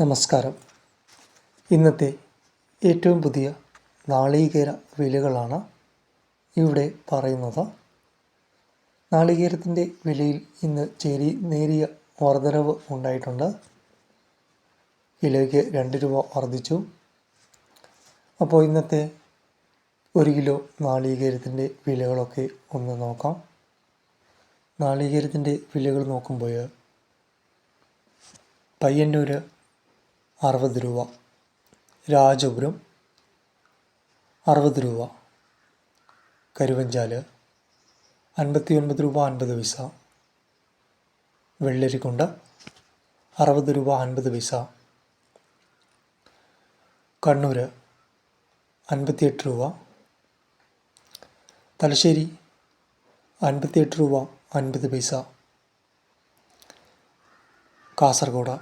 നമസ്കാരം. ഇന്നത്തെ ഏറ്റവും പുതിയ നാളികേര വിലകളാണ് ഇവിടെ പറയുന്നത്. നാളികേരത്തിൻ്റെ വിലയിൽ ഇന്ന് നേരിയ വർധനവ് ഉണ്ടായിട്ടുണ്ട്. കിലോയ്ക്ക് 2 രൂപ വർദ്ധിച്ചു. അപ്പോൾ ഇന്നത്തെ 1 കിലോ നാളികേരത്തിൻ്റെ വിലകളൊക്കെ ഒന്ന് നോക്കാം. നാളികേരത്തിൻ്റെ വിലകൾ നോക്കുമ്പോൾ പയ്യന്നൂർ 60 രൂപ, രാജപുരം 60 രൂപ, കരുവഞ്ചാൽ 59 രൂപ 50 പൈസ, വെള്ളരിക്കുണ്ട് 60 രൂപ 50 പൈസ, കണ്ണൂർ 58 രൂപ, തലശ്ശേരി 58 രൂപ 50 പൈസ, കാസർഗോഡ്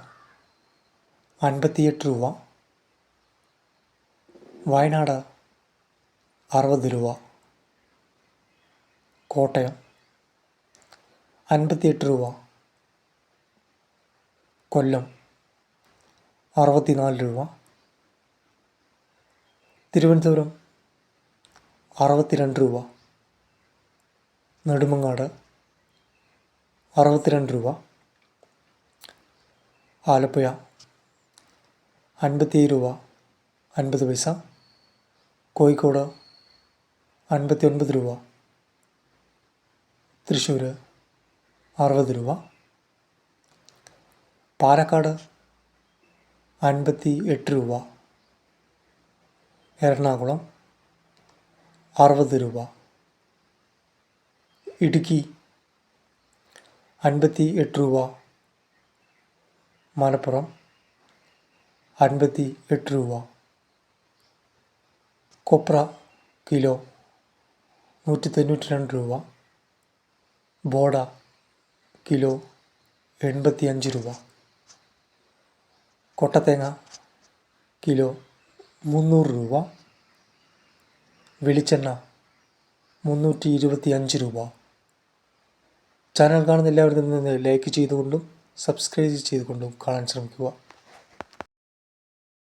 58 രൂപ, വയനാട് 60 രൂപ, കോട്ടയം 58 രൂപ, കൊല്ലം 64 രൂപ, തിരുവനന്തപുരം 62 രൂപ, നെടുമങ്ങാട് 62 രൂപ, ആലപ്പുഴ 57 രൂപ 50 പൈസ, കോഴിക്കോട് 59 രൂപ, തൃശ്ശൂർ 60 രൂപ, പാലക്കാട് 58 രൂപ, എറണാകുളം 60 രൂപ, ഇടുക്കി 58 രൂപ, മലപ്പുറം 58 രൂപ, കൊപ്ര കിലോ 192 രൂപ, ബോഡ കിലോ 85 രൂപ, കൊട്ടത്തേങ്ങ കിലോ 300 രൂപ, വെളിച്ചെണ്ണ 325 രൂപ. ചാനൽ കാണുന്ന എല്ലാവരും നിന്ന് ലൈക്ക് ചെയ്തുകൊണ്ടും സബ്സ്ക്രൈബ് ചെയ്തുകൊണ്ടും കാണാൻ ശ്രമിക്കുക.